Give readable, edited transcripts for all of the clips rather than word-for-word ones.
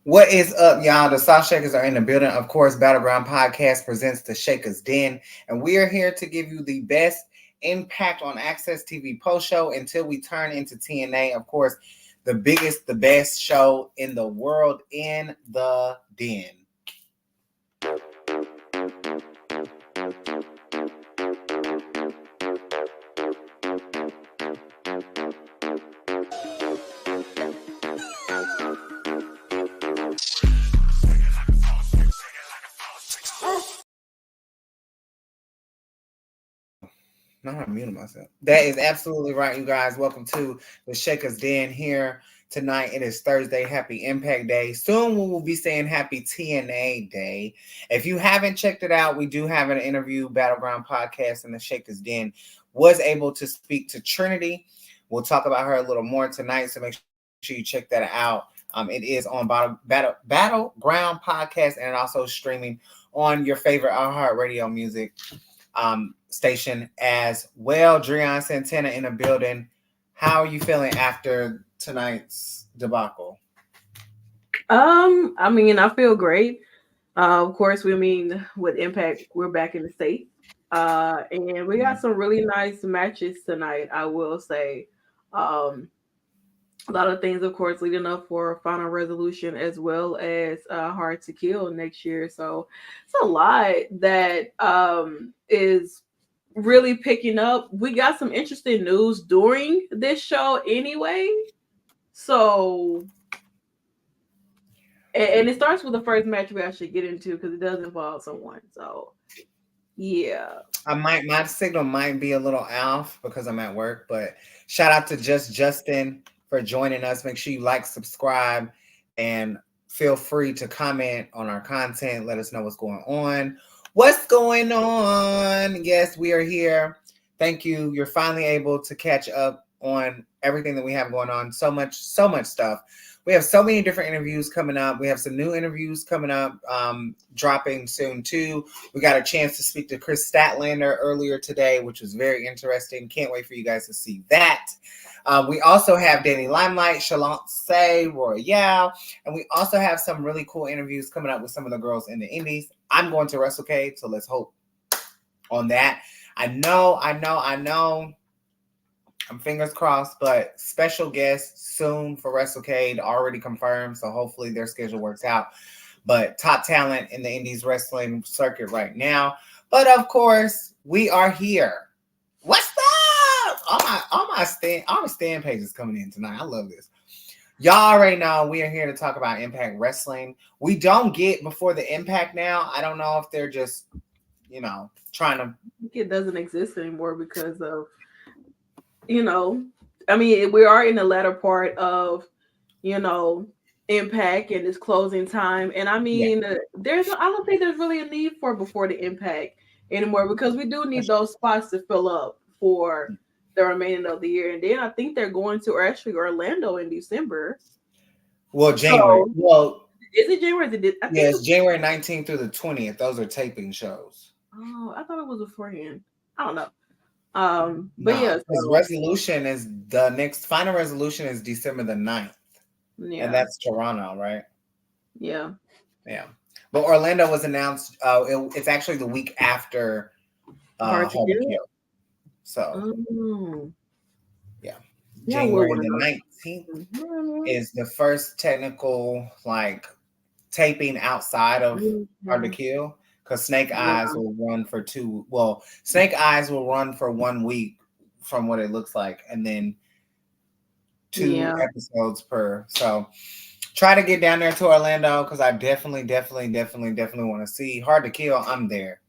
What is up, y'all? The South Shakers are in the building. Of course, Battleground Podcast presents the Shakkas Den, and we are here to give you the best impact on Access TV post show until we turn into TNA. Of course, the biggest, the best show in the world in the den. No, I'm muting myself. That is absolutely right, you guys. Welcome to the Shakers Den here tonight. It is Thursday. Happy Impact Day. Soon we will be saying Happy TNA Day. If you haven't checked it out, we do have an interview. Battleground Podcast and the Shakers Den was able to speak to Trinity. We'll talk about her a little more tonight, so make sure you check that out. It is on Battleground Podcast and also streaming on your favorite iHeartRadio music station as well. Dreon Santana in the building. How are you feeling after tonight's debacle? I feel great. Of course, with Impact, we're back in the state. And we got some really nice matches tonight, I will say. A lot of things, of course, leading up for Final Resolution as well as Hard to Kill next year. So it's a lot that is really picking up. We got some interesting news during this show anyway. So, and it starts with the first match we actually get into because it does involve someone. So, yeah. My signal might be a little off because I'm at work, but shout out to Just Justin for joining us. Make sure you like, subscribe, and feel free to comment on our content. Let us know what's going on. What's going on? Yes, we are here. Thank you. You're finally able to catch up on everything that we have going on. So much stuff. We have so many different interviews coming up. We have some new interviews coming up, dropping soon too. We got a chance to speak to Chris Statlander earlier today, which was very interesting. Can't wait for you guys to see that. We also have Danny Limelight, Shalance Royale, and we also have some really cool interviews coming up with some of the girls in the indies. I'm going to WrestleCade, so let's hope on that. I know. I'm fingers crossed, but special guests soon for WrestleCade already confirmed, so hopefully their schedule works out. But top talent in the indies wrestling circuit right now. But of course, we are here. What's up? All my stand pages coming in tonight. I love this. Y'all already know we are here to talk about Impact Wrestling. We don't get before the Impact now. I don't know if they're just, trying to. It doesn't exist anymore because of, we are in the latter part of, Impact and its closing time. And I don't think there's really a need for before the Impact anymore because we do need those spots to fill up for the remaining of the year. And then I think they're going to actually Orlando in December. Well, January. Is it January? It's January 19th through the 20th. Those are taping shows. Oh, I thought it was beforehand. I don't know. Resolution is the next final resolution is December the 9th. Yeah. And that's Toronto, right? Yeah. But Orlando was announced. It's actually the week after Hard to Kill. So, January the 19th is the first technical taping outside of Hard to Kill. Because Snake Eyes will run for 1 week from what it looks like, and then 2 episodes per. So try to get down there to Orlando because I definitely want to see Hard to Kill. I'm there.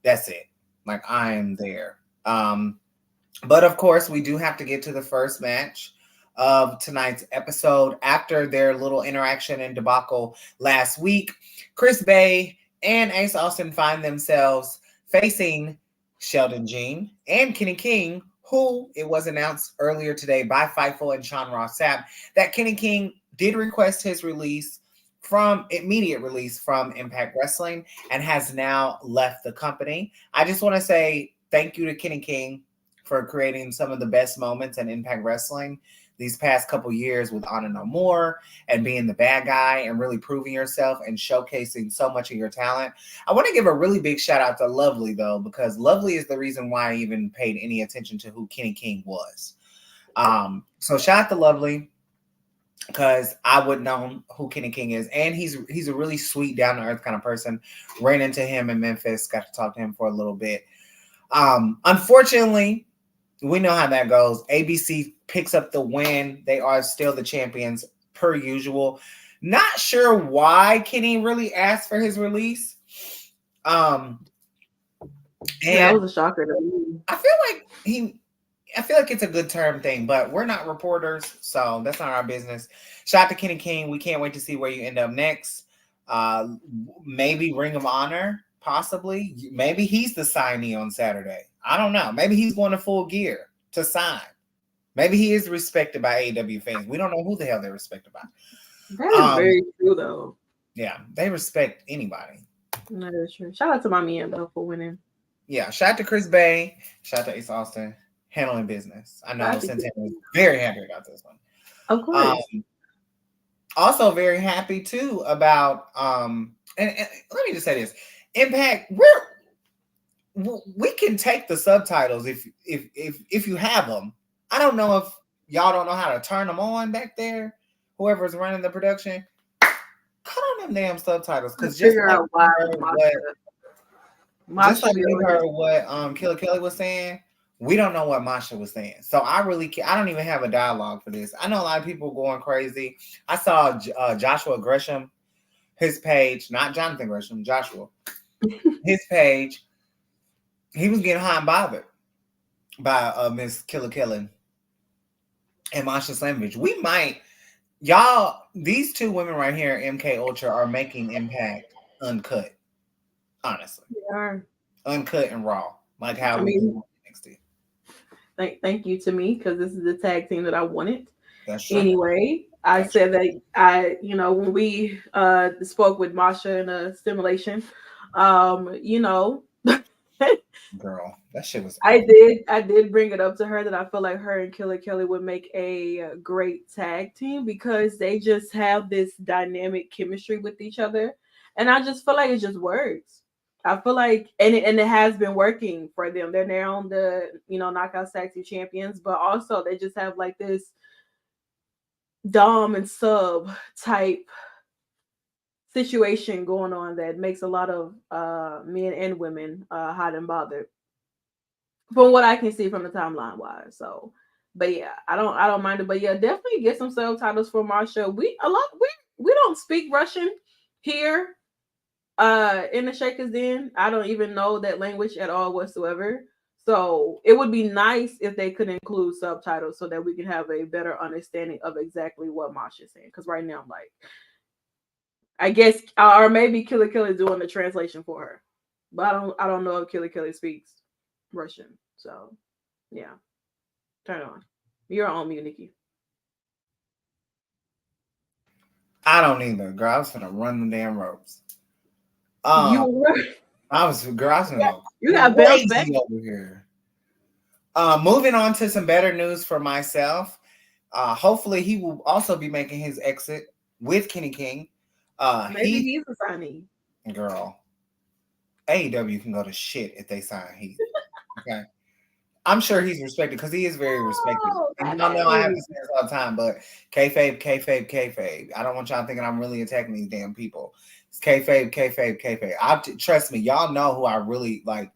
That's it. I am there. But of course, we do have to get to the first match of tonight's episode after their little interaction and debacle last week. Chris Bay and Ace Austin find themselves facing Sheldon Jean and Kenny King, who it was announced earlier today by Fightful and Sean Ross Sapp that Kenny King did request his immediate release from Impact Wrestling and has now left the company. I just want to say thank you to Kenny King for creating some of the best moments in Impact Wrestling these past couple years with Honor No More and being the bad guy and really proving yourself and showcasing so much of your talent. I want to give a really big shout out to Lovely though, because Lovely is the reason why I even paid any attention to who Kenny King was. So shout out to Lovely because I would know who Kenny King is, and he's a really sweet, down to earth kind of person. Ran into him in Memphis, got to talk to him for a little bit. Unfortunately, we know how that goes. ABC picks up the win. They are still the champions per usual. Not sure why Kenny really asked for his release. And that was a shocker to me. I feel like it's a good term thing, but we're not reporters, so that's not our business. Shout out to Kenny King. We can't wait to see where you end up next. Maybe Ring of Honor, possibly. Maybe he's the signee on Saturday. I don't know. Maybe he's going to Full Gear to sign. Maybe he is respected by AEW fans. We don't know who the hell they're respected by. That is very true, though. Yeah, they respect anybody. That is true. Shout out to my man though for winning. Yeah, shout out to Chris Bay. Shout out to Ace Austin. Handling business. I know Santana was very happy about this one. Of course. Also very happy too about and let me just say this. Impact, we can take the subtitles if you have them. I don't know if y'all don't know how to turn them on back there. Whoever's running the production, cut on them damn subtitles because just like you heard what Killer Kelly was saying, we don't know what Masha was saying. So I don't even have a dialogue for this. I know a lot of people going crazy. I saw Joshua Gresham, his page, not Jonathan Gresham, Joshua, his page. He was getting hot and bothered by Miss Killer Kelly and Masha Slamovich. We might, these two women right here, MK Ultra, are making Impact uncut. Honestly. They are. Uncut and raw. Like how we do NXT. Thank you to me, because this is the tag team that I wanted. That's true. Anyway, I said that when we spoke with Masha in a simulation, girl, that shit was. I did bring it up to her that I feel like her and Killer Kelly would make a great tag team because they just have this dynamic chemistry with each other, and I just feel like it just works. I feel like, and it has been working for them. They're now on the Knockout Tag Team Champions, but also they just have like this dom and sub type situation going on that makes a lot of men and women hot and bothered, from what I can see from the timeline wise. So, but yeah, I don't mind it. But yeah, definitely get some subtitles for Marsha. We don't speak Russian here in the Shakkas Den. I don't even know that language at all whatsoever. So it would be nice if they could include subtitles so that we can have a better understanding of exactly what Masha's saying. Because right now I'm like, I guess, or maybe Killer Kelly doing the translation for her, but I don't know if Killer Kelly speaks Russian. So yeah, turn it on. You're on mute, Nikki. I don't either, girl. I was gonna run the damn ropes. You were. I was gonna you got bells back over here. Moving on to some better news for myself. Hopefully he will also be making his exit with Kenny King. Maybe he's a signee. Girl, AEW can go to shit if they sign Heath. Okay. I'm sure he's respected because he is very respected. And y'all know I have to say this all the time, but kayfabe. I don't want y'all thinking I'm really attacking these damn people. It's kayfabe. Trust me, y'all know who I really like.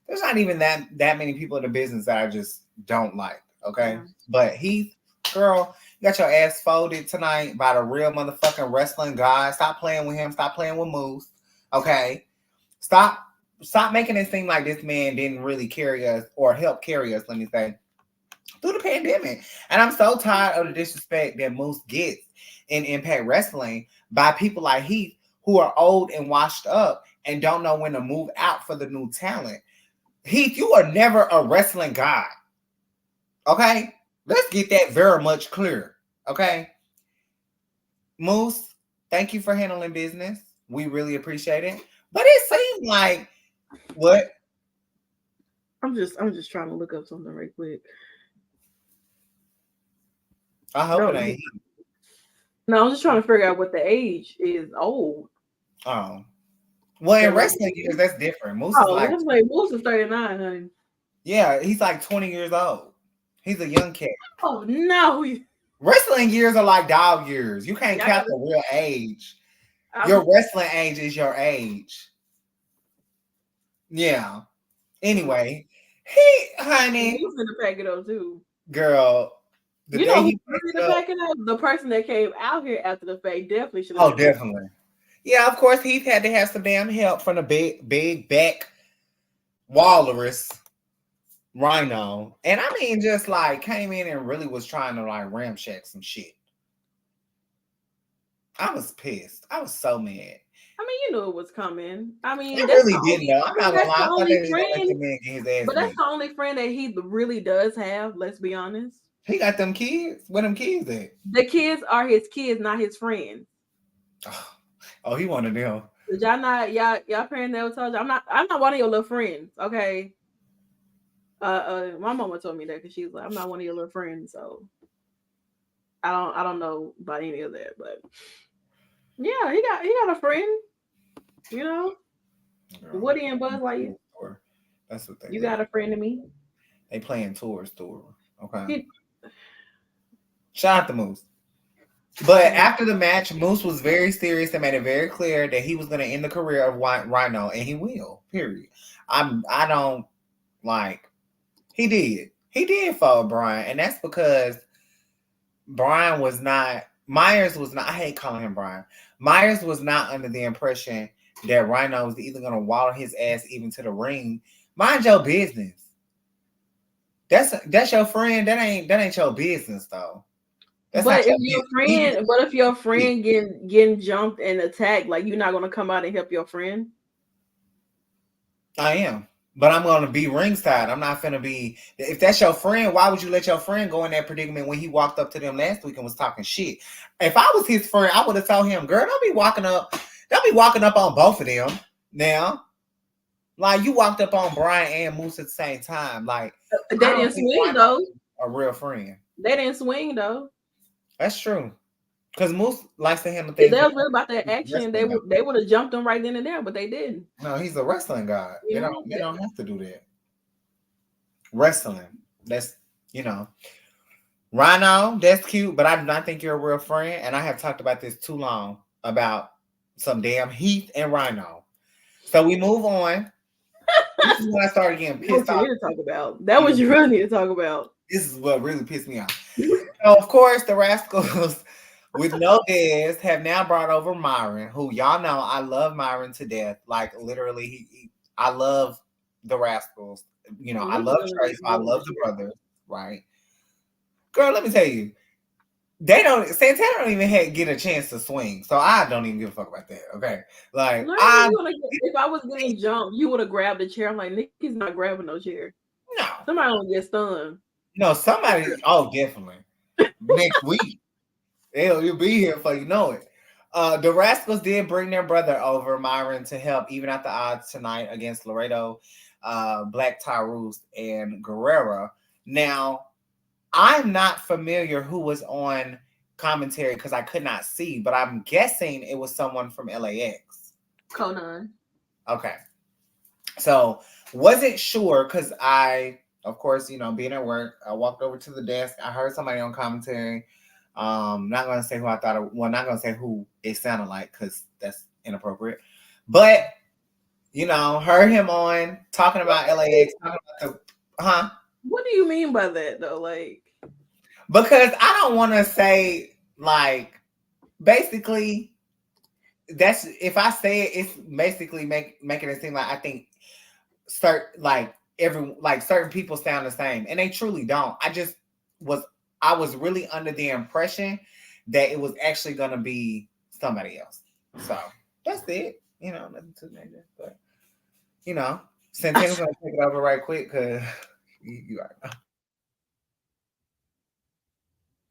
There's not even that many people in the business that I just don't like. Okay, yeah. But Heath, girl, you got your ass folded tonight by the real motherfucking wrestling god. Stop playing with him. Stop playing with Moose. Okay, stop making it seem like this man didn't really carry us or help carry us, let me say, through the pandemic. And I'm so tired of the disrespect that Moose gets in Impact Wrestling by people like Heath, who are old and washed up and don't know when to move out for the new talent. Heath, you are never a wrestling god. Okay? Let's get that very much clear. Okay? Moose, thank you for handling business. We really appreciate it. But it seemed like what? I'm just trying to look up something right quick. I hope it No, ain't. no, I'm just trying to figure out what the age is old. Oh, well, in Cause like, wrestling years, that's different. Moose is oh, like, that's like Moose is 39, honey. yeah, he's like 20 years old. He's a young cat. Oh no, Wrestling years are like dog years. You can't y'all got count to. the real age. I, Your wrestling age is your age. Yeah. Anyway, he, honey, Moose in the pack it up too. girl, the You day know who's he really in picked the up, pack it up? The person that came out here after the fact definitely should have oh, been packed. definitely. Yeah, of course, Heath had to have some damn help from the big back walrus Rhino. And I mean, just like came in and really was trying to like ramshack some shit. I was pissed. I was so mad. I mean, you knew it was coming. I I mean, really didn't know. I'm not gonna that's lie. the I thought only they was gonna let the friend, man get his ass but that's beat. the only friend that he really does have. Let's be honest. He got them kids. Where them kids at? The kids are his kids, not his friends. Oh, he wanted them. Did y'all not y'all parents never told you? I'm not one of your little friends. Okay. My mama told me that because she was like, I'm not one of your little friends, so I don't know about any of that, but yeah, he got a friend, you know. Girl, Woody and Buzz like that's what they you do. got a friend to me. They playing tours. Okay. He, Shout out to Moose. But after the match, Moose was very serious and made it very clear that he was going to end the career of Rhino, and he will. Period. I don't like. He did. He did follow Brian, and that's because Brian was not. Myers was not. I hate calling him Brian. Myers was not under the impression that Rhino was either going to waddle his ass even to the ring. Mind your business. That's your friend. That ain't your business though. That's not but if your your business. friend, but if your friend getting jumped and attacked, like you're not gonna come out and help your friend. I am. But I'm gonna be ringside. I'm not gonna be. If that's your friend, why would you let your friend go in that predicament when he walked up to them last week and was talking shit? If I was his friend, I would have told him, "Girl, don't be walking up. Don't be walking up on both of them now. Like you walked up on Brian and Moose at the same time. Like They I don't didn't think swing Rhino though. is a real friend. They didn't swing though. That's true. Because Moose likes to handle If things they with was really about that action, they wrestling guy. would they would have jumped them right then and there, but they didn't. No, he's a wrestling guy. You know, They don't have to do that. Wrestling. That's Rhino, that's cute, but I do not think you're a real friend. And I have talked about this too long about some damn Heath and Rhino. So we move on. This is when I started getting That's what pissed you off. need to talk about. That was you really need to talk about. This is what really pissed me off. So of course, the Rascals with no Dez have now brought over Myron, who y'all know I love Myron to death. Like literally, I love the Rascals. I love Trace. I love the brothers. Right, girl. Let me tell you, Santana don't even get a chance to swing, so I don't even give a fuck about that. Okay, like If I was getting jumped, you would have grabbed a chair. I'm like, Nikki's not grabbing no chair. no, Somebody will get stunned. no, somebody. Oh, definitely next week you'll be here for it. The Rascals did bring their brother over, Myron, to help even out the odds tonight against Laredo, Black Tyrus, and Guerrera. Now, I'm not familiar who was on commentary because I could not see, but I'm guessing it was someone from LAX. Conan. Okay. So, wasn't sure because of course, being at work, I walked over to the desk. I heard somebody on commentary. Not gonna say who I thought. Not gonna say who it sounded like because that's inappropriate. But heard him on talking about LAX. Talking about What do you mean by that though? Like, because I don't want to say like basically that's if I say it, it's basically making it seem like I think certain people sound the same, and they truly don't. I was really under the impression that it was actually gonna be somebody else. So that's it. Nothing too major, but Santana's gonna take it over right quick because you are.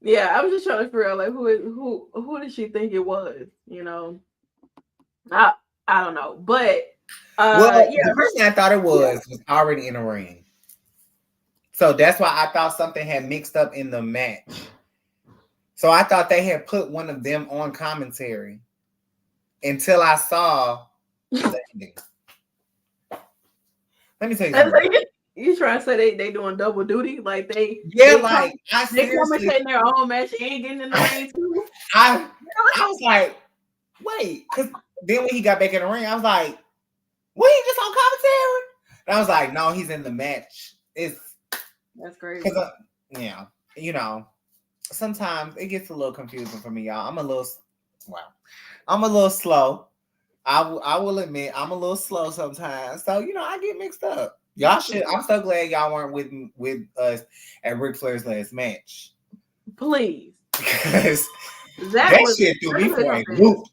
yeah, I'm just trying to figure out like who did she think it was? I don't know, but The person I thought it was already in the ring. So that's why I thought something had mixed up in the match. So I thought they had put one of them on commentary until I saw the ending. Let me tell you something. You trying to say they doing double duty? Like Yeah, like I they seriously, commentating their own match and getting in the ring too? I was like, wait, because then when he got back in the ring, I was like, what, he just on commentary? And I was like, no, he's in the match. That's crazy. Because, yeah, you know, sometimes it gets a little confusing for me, y'all. I'm a little slow. I will admit I'm a little slow sometimes. So, I get mixed up. Y'all should. I'm so glad y'all weren't with us at Ric Flair's last match. Please. Because that shit threw me for a loop.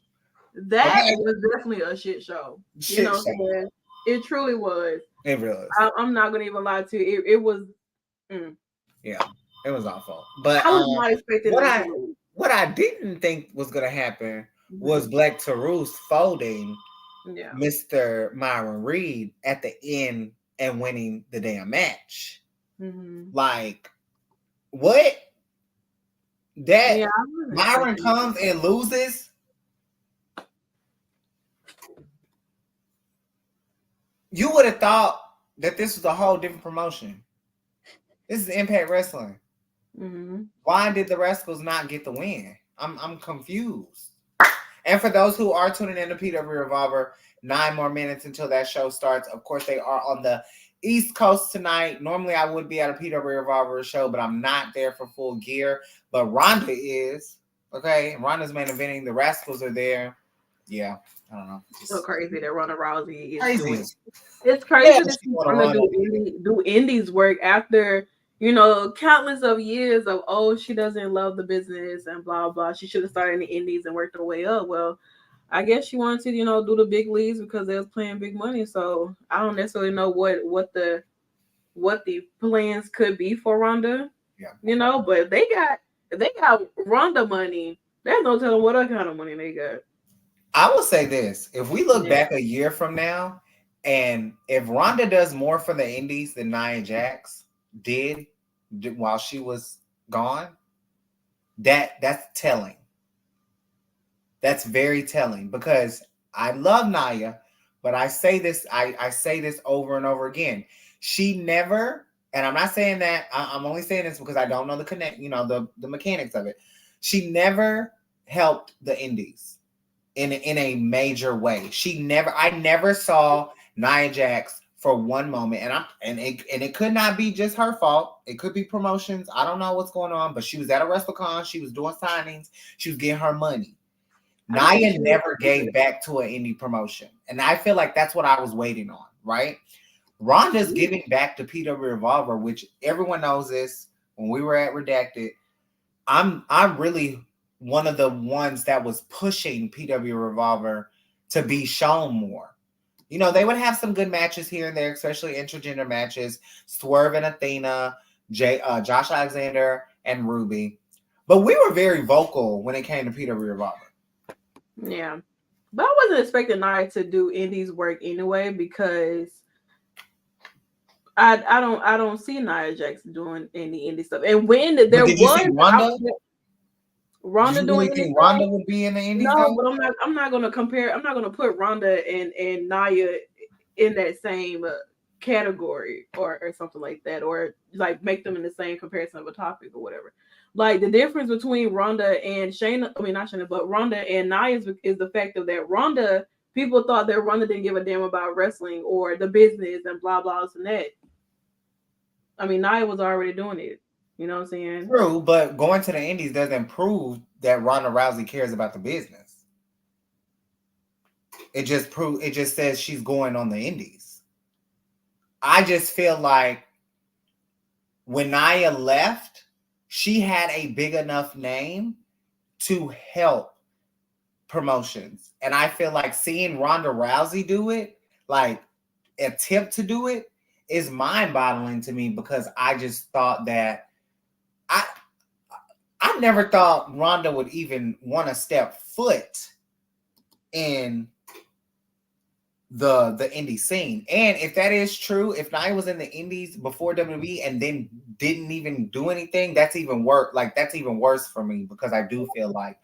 That was definitely a shit show. Shit show. It truly was. It really was. I'm not gonna even lie to you. It was. Yeah, it was awful. But I was not expecting what I didn't think was gonna happen was Black Taurus folding Mr. Myron Reed at the end and winning the damn match. Like, what? That Myron comes and loses. You would have thought that this was a whole different promotion. This is Impact Wrestling. Why did the Rascals not get the win? I'm confused. And for those who are tuning in to PW Revolver, 9 more minutes until that show starts. Of course, they are on the East Coast tonight. Normally, I would be at a PW Revolver show, but I'm not there for Full Gear. But Ronda is. Okay, Ronda's main eventing. The Rascals are there. Yeah, I don't know. It's so crazy that Ronda Rousey is crazy. Doing. It's crazy to see Ronda do indies work after countless of years of she doesn't love the business and blah blah. She should have started in the indies and worked her way up. Well, I guess she wanted to do the big leagues because they was playing big money. So I don't necessarily know what the plans could be for Ronda. Yeah. But if they got Ronda money, there's no telling what other kind of money they got. I will say this: if we look back a year from now, and if Ronda does more for the indies than Nia Jax did while she was gone, that's telling. That's very telling, because I love Nia, but I say this over and over again. She never, and I'm not saying that, I'm only saying this because I don't know the mechanics of it. She never helped the indies in a major way. I never saw Nia Jax for one moment, and it could not be just her fault. It could be promotions. I don't know what's going on, but she was at a WrestleCon. She was doing signings. She was getting her money. Nia never gave back to an indie promotion, and I feel like that's what I was waiting on. Right? Ronda's giving back to PW Revolver, which everyone knows this. When we were at Redacted, I'm really one of the ones that was pushing PW Revolver to be shown more. They would have some good matches here and there, especially intergender matches. Swerve and Athena, Josh Alexander and Ruby. But we were very vocal when it came to PW Revolver. Yeah. But I wasn't expecting Nia to do indies work anyway, because I don't see Nia Jax doing any indie stuff. And when there was Ronda you doing really think Ronda would be in the indies? No, but I'm not gonna compare. I'm not gonna put Ronda and Nia in that same category or something like that, or like make them in the same comparison of a topic or whatever. Like, the difference between Ronda and Shayna, I mean not Shayna, but Ronda and Nia is the fact of that Ronda, people thought that Ronda didn't give a damn about wrestling or the business and blah blah and that. I mean, Nia was already doing it. You know what I'm saying? True, but going to the indies doesn't prove that Ronda Rousey cares about the business. It just says she's going on the indies. I just feel like when Nia left, she had a big enough name to help promotions. And I feel like seeing Ronda Rousey do it, like attempt to do it, is mind-boggling to me, because I just thought that I never thought Ronda would even want to step foot in the indie scene. And if that is true, if Nia was in the indies before WWE and then didn't even do anything, that's even worse. Like that's even worse for me because I do feel like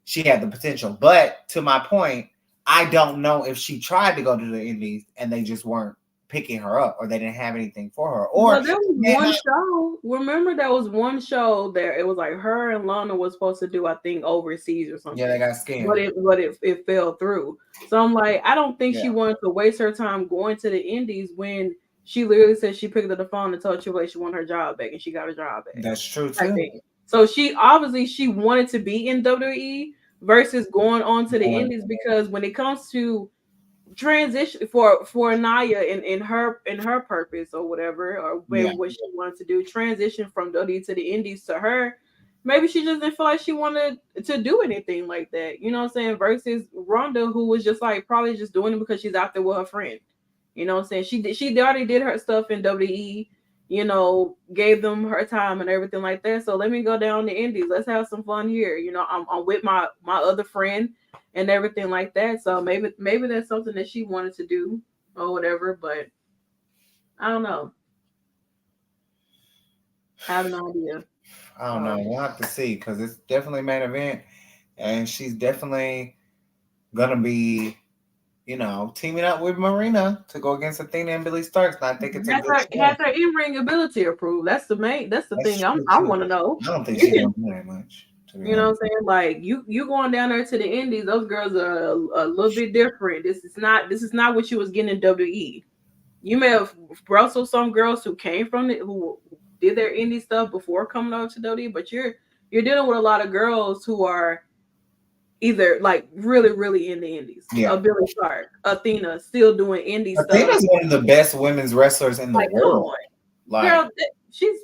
she had the potential. But to my point, I don't know if she tried to go to the indies and they just weren't picking her up or they didn't have anything for her. Or Well, there was one show. Remember, there was one show there. It was like her and Lana was supposed to do, I think, overseas or something. Yeah, they got But scammed. it fell through. So I'm like, I don't think she Yeah, wanted to waste her time going to the Indies when she literally said she picked up the phone and told Triple H she wanted her job back and she got her job back. that's true I too. think. So she obviously she wanted to be in WWE versus going on to the Going, Indies because when it comes to transition for Naya in her purpose or whatever or maybe yeah, what she wanted to do transition from WWE to the Indies to her, maybe she just didn't feel like she wanted to do anything like that, you know what I'm saying, versus Ronda, who was just like probably just doing it because she's out there with her friend, you know what I'm saying. She already did her stuff in WWE, you know, gave them her time and everything like that, so let me go down the Indies, let's have some fun here, you know, I'm with my other friend and everything like that. So maybe that's something that she wanted to do or whatever, but I don't know. I have no idea. I don't know. So We'll have to see because it's definitely main event, and she's definitely gonna be, teaming up with Marina to go against Athena and Billy Starks. And I think it's a good show. has her in ring ability approved. That's the That's thing true I too. want to know. I don't think You she's can, gonna do that much, to be you know what honest. I'm saying? Like you going down there to the Indies, those girls are a little bit different. This is not what you was getting in WWE. You may have wrestled some girls who came from it who did their indie stuff before coming over to WWE, but you're dealing with a lot of girls who are either like really in the indies. Yeah, Billy Clark, Athena, still doing indie stuff. Athena's one of the best women's wrestlers in the Like, come world. on, Like, girl, she's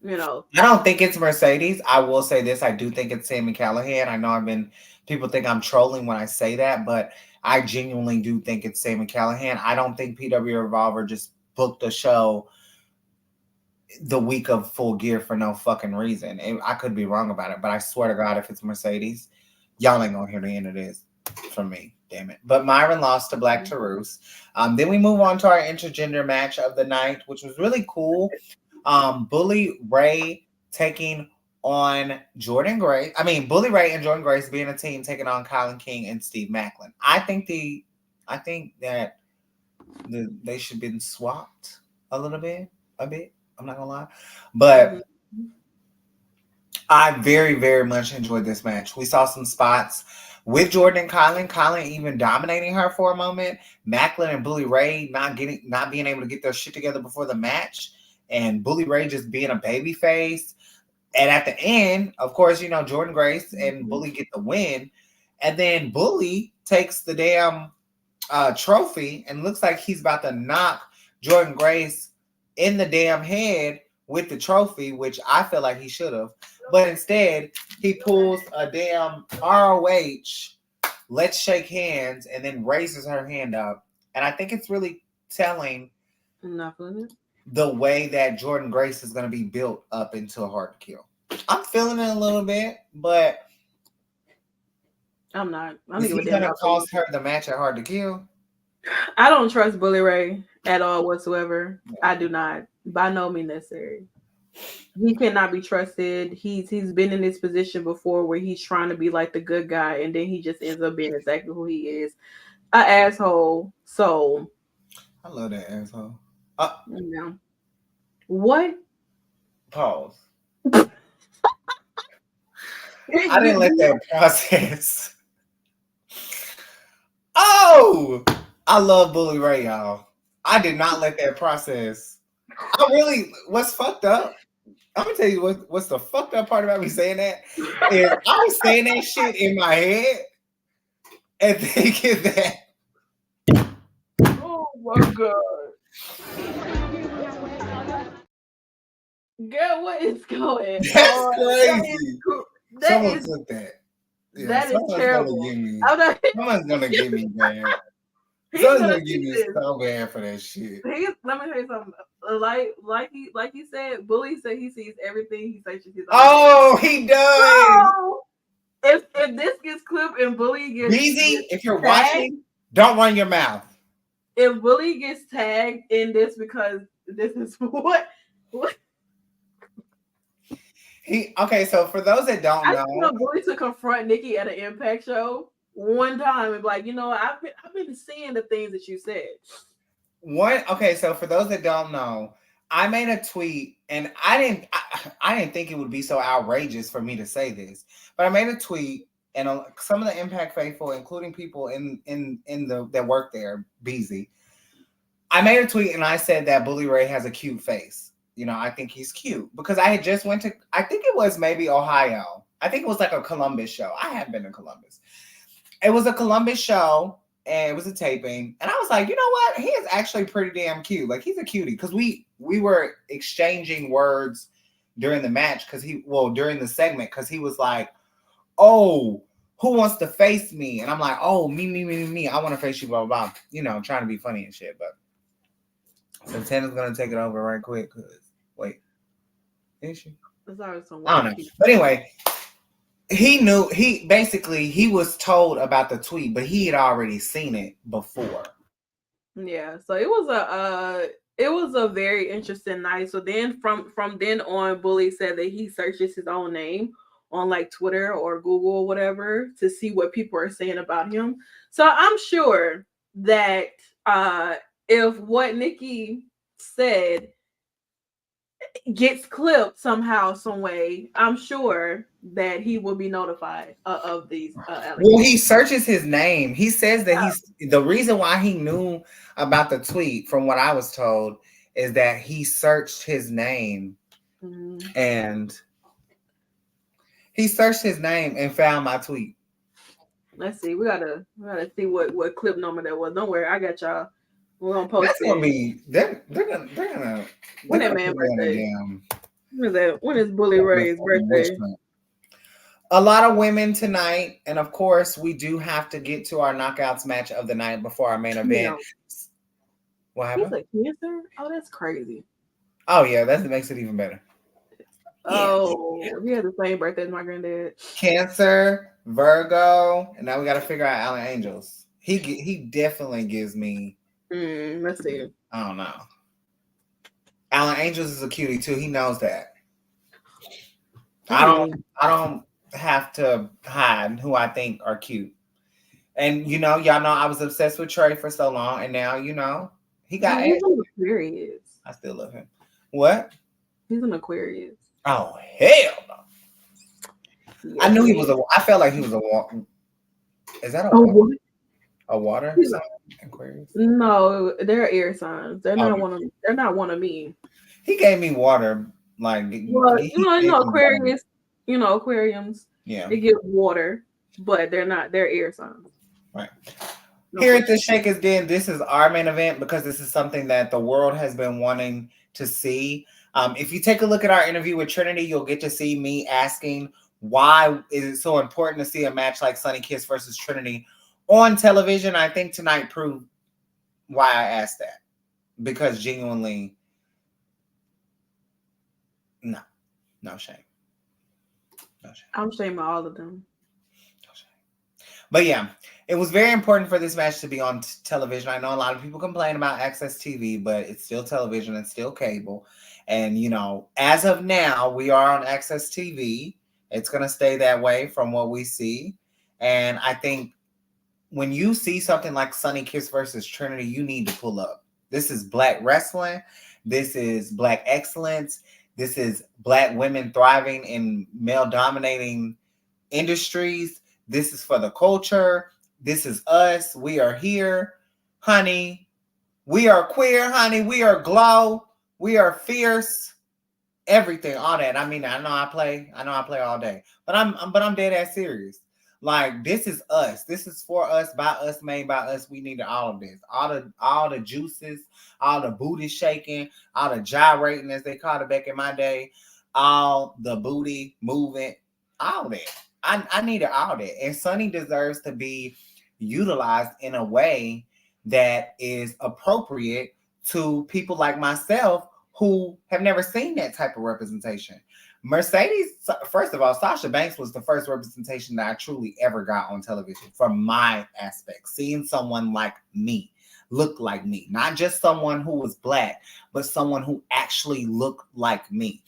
you know. I don't think it's Mercedes. I will say this: I do think it's Sammy Callahan. I know people think I'm trolling when I say that, but I genuinely do think it's Sammy Callahan. I don't think PW Revolver just booked a show the week of Full Gear for no fucking reason. I could be wrong about it, but I swear to God, if it's Mercedes, y'all ain't gonna hear the end of this from me. Damn it. But Myron lost to Black Taurus. Then we move on to our intergender match of the night, which was really cool. Bully Ray taking on Jordan Grace. I mean, Bully Ray and Jordan Grace being a team taking on Colin King and Steve Macklin. I think that they should have been swapped a little bit, a bit. I'm not gonna lie, but I very, very much enjoyed this match. We saw some spots with Jordan and Colin. Colin even dominating her for a moment. Macklin and Bully Ray not being able to get their shit together before the match, and Bully Ray just being a baby face. And at the end, of course, Jordan Grace and Bully get the win, and then Bully takes the damn trophy and looks like he's about to knock Jordan Grace in the damn head with the trophy, which I feel like he should have. But instead, he pulls a damn ROH, let's shake hands, and then raises her hand up. And I think it's really telling the way that Jordan Grace is going to be built up into a hard to kill. I'm feeling it a little bit, but I'm not. Is he going to cost her the match at Hard to Kill? I don't trust Bully Ray at all whatsoever. Yeah. I do not. By no means necessary. He cannot be trusted. He's been in this position before where he's trying to be like the good guy and then he just ends up being exactly who he is. An asshole. So I love that asshole. Yeah. What? Pause. I didn't let that process. Oh, I love Bully Ray, y'all. I did not let that process. What's fucked up? I'm gonna tell you what's the fucked up part about me saying that is I was saying that shit in my head and thinking that. Oh my god. Girl, what is going on? That's crazy. Someone took that. Yeah, that is terrible. Someone's gonna give me bad. Someone's gonna give me so bad for that shit. Let me tell you something. Like he said, Bully said he sees everything. He says he sees. Oh, he does. So, if this gets clipped and Bully gets Beezy, if you're watching, Don't run your mouth. If Bully gets tagged in this because this is what Okay, so for those that don't I just know, want Bully to confront Nikki at an Impact show one time and be like, I've been seeing the things that you said. so for those that don't know, I made a tweet and I didn't think it would be so outrageous for me to say this, but I made a tweet and some of the Impact faithful, including people in the that work there, Beezy, I made a tweet and I said that Bully Ray has a cute face. I think he's cute because I had just went to, I think it was maybe Ohio. I think it was like a Columbus show. I have been to Columbus. It was a Columbus show and it was a taping. And I was like, you know what? He is actually pretty damn cute. Like he's a cutie because we were exchanging words during the match during the segment because he was like, oh, who wants to face me? And I'm like, oh, me. I want to face you, blah, blah, blah. Trying to be funny and shit. But so Tana's gonna take it over right quick. Cause wait, is she? I don't know. But anyway, he knew. He was told about the tweet, but he had already seen it before. Yeah. So it was a very interesting night. So then from then on, Bully said that he searches his own name on like Twitter or Google or whatever to see what people are saying about him. So I'm sure that if what Nikki said gets clipped somehow, some way, I'm sure that he will be notified of these allegations. Well, he searches his name. He says that the reason why he knew about the tweet, from what I was told, is that he searched his name and he searched his name and found my tweet. Let's see. We gotta see what clip number that was. Don't worry, I got y'all. We're gonna post. That's gonna be they're gonna when that man birthday. When is Bully Ray's birthday? A lot of women tonight, and of course, we do have to get to our knockouts match of the night before our main event. What happened? He's a Cancer? Oh, that's crazy. Oh yeah, that makes it even better. Oh, he has the same birthday as my granddad. Cancer, Virgo, and now we got to figure out Alan Angels. He definitely gives me. Let's see. I don't know. Alan Angels is a cutie too. He knows that. I don't have to hide who I think are cute. And y'all know I was obsessed with Trey for so long, and now he got. He's an Aquarius. I still love him. What? He's an Aquarius. Oh hell no! Yeah, I knew he was I felt like he was a water. Is that a water sign? Aquarius? No, they're air signs. They're not one of. They're not one of me. He gave me water, like Aquarius. Aquariums. Yeah, they give water, but they're not. They're air signs. Right. Here at the Shakkas Den, this is our main event because this is something that the world has been wanting to see. If you take a look at our interview with Trinity, you'll get to see me asking why is it so important to see a match like Sunny Kiss versus Trinity on television. I think tonight proved why I asked that, because genuinely, no shame. I'm shaming all of them. No shame. But yeah, it was very important for this match to be on television. I know a lot of people complain about Access TV, but it's still television. It's still cable. And, as of now, we are on Access TV. It's going to stay that way from what we see. And I think when you see something like Sunny Kiss versus Trinity, you need to pull up. This is Black wrestling. This is Black excellence. This is Black women thriving in male-dominating industries. This is for the culture. This is us. We are here, honey. We are queer, honey. We are glow. We are fierce. Everything, all that. I mean, I know I play all day, but I'm dead ass serious. Like, this is us. This is for us, by us, made by us. We needed all of this. All the juices, all the booty shaking, all the gyrating, as they called it back in my day, all the booty moving, all that. I needed all that. And Sunny deserves to be utilized in a way that is appropriate to people like myself who have never seen that type of representation. Mercedes, first of all, Sasha Banks was the first representation that I truly ever got on television from my aspect. Seeing someone like me, look like me, not just someone who was black, but someone who actually looked like me.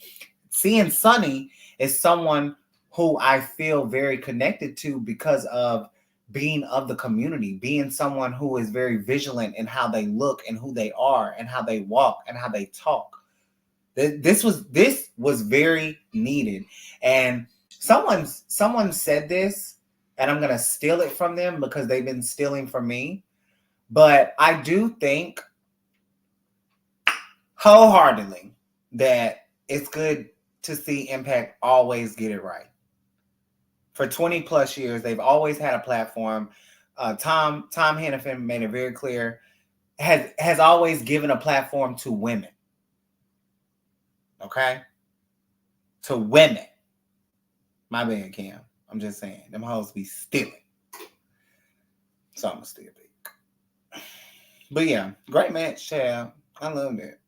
Seeing Sunny is someone who I feel very connected to because of being of the community, being someone who is very vigilant in how they look and who they are and how they walk and how they talk. This was very needed. And someone said this, and I'm gonna steal it from them because they've been stealing from me. But I do think wholeheartedly that it's good to see Impact always get it right. For 20 plus years, they've always had a platform. Tom Hannafin made it very clear, has always given a platform to women. Okay? To women. My bad, Cam. I'm just saying. Them hoes be stealing. So I'm gonna steal it. But yeah, great match, child. I loved it.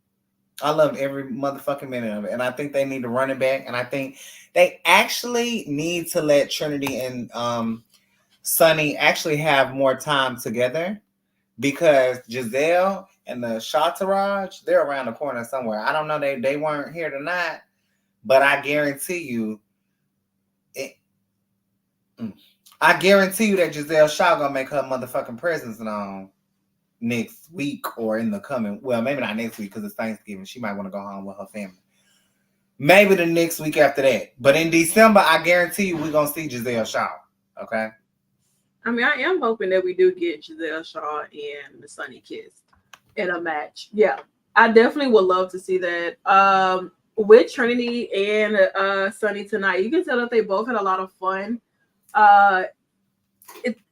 I loved every motherfucking minute of it. And I think they need to run it back. And I think they actually need to let Trinity and Sunny actually have more time together, because Giselle and the Shataraj, they're around the corner somewhere. I don't know, they weren't here tonight, but I guarantee you, I guarantee you that Giselle Shaw gonna make her motherfucking presence known next week or in the coming. Well, maybe not next week because it's Thanksgiving. She might want to go home with her family. Maybe the next week after that. But in December, I guarantee you we're gonna see Giselle Shaw. Okay. I mean, I am hoping that we do get Giselle Shaw and the Sunny Kiss in a match. Yeah, I definitely would love to see that. With Trinity and Sunny tonight, you can tell that they both had a lot of fun. Uh,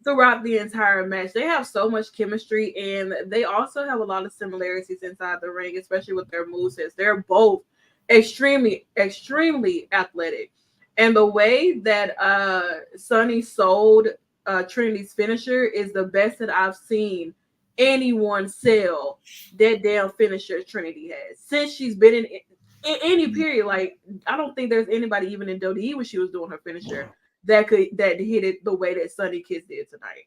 throughout the entire match, they have so much chemistry, and they also have a lot of similarities inside the ring, especially with their movesets. They're both extremely athletic, and the way that Sunny sold Trinity's finisher is the best that I've seen anyone sell that damn finisher Trinity has since she's been in any period. Like, I don't think there's anybody even in WWE when she was doing her finisher that hit it the way that Sunny Kiss did tonight.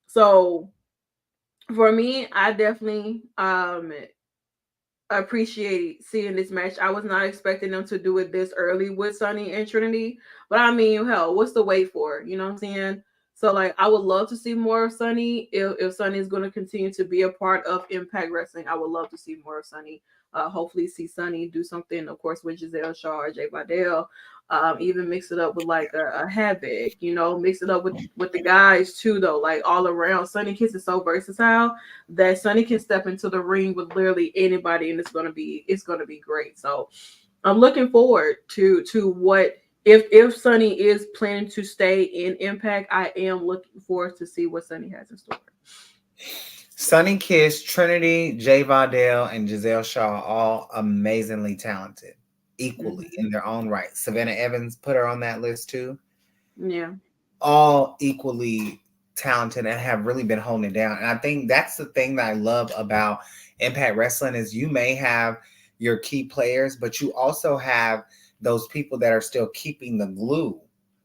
So for me, I definitely appreciate seeing this match. I was not expecting them to do it this early with Sunny and Trinity, but I mean, hell, what's the wait for? You know what I'm saying? So like, I would love to see more of Sunny. If Sunny is going to continue to be a part of Impact Wrestling, I would love to see more of Sunny. Hopefully, see Sunny do something, of course, with Giselle Shaw or Jay Vidal. Even mix it up with like a Havoc, you know, mix it up with the guys too, though. Like all around, Sunny Kiss is so versatile that Sunny can step into the ring with literally anybody, and it's gonna be great. So I'm looking forward to what if Sunny is planning to stay in Impact. I am looking forward to see what Sunny has in store. Sunny Kiss, Trinity, Jay Vidal, and Giselle Shaw, all amazingly talented, equally in their own right. Savannah Evans, put her on that list too. Yeah. All equally talented and have really been holding it down. And I think that's the thing that I love about Impact Wrestling is you may have your key players, but you also have those people that are still keeping the glue.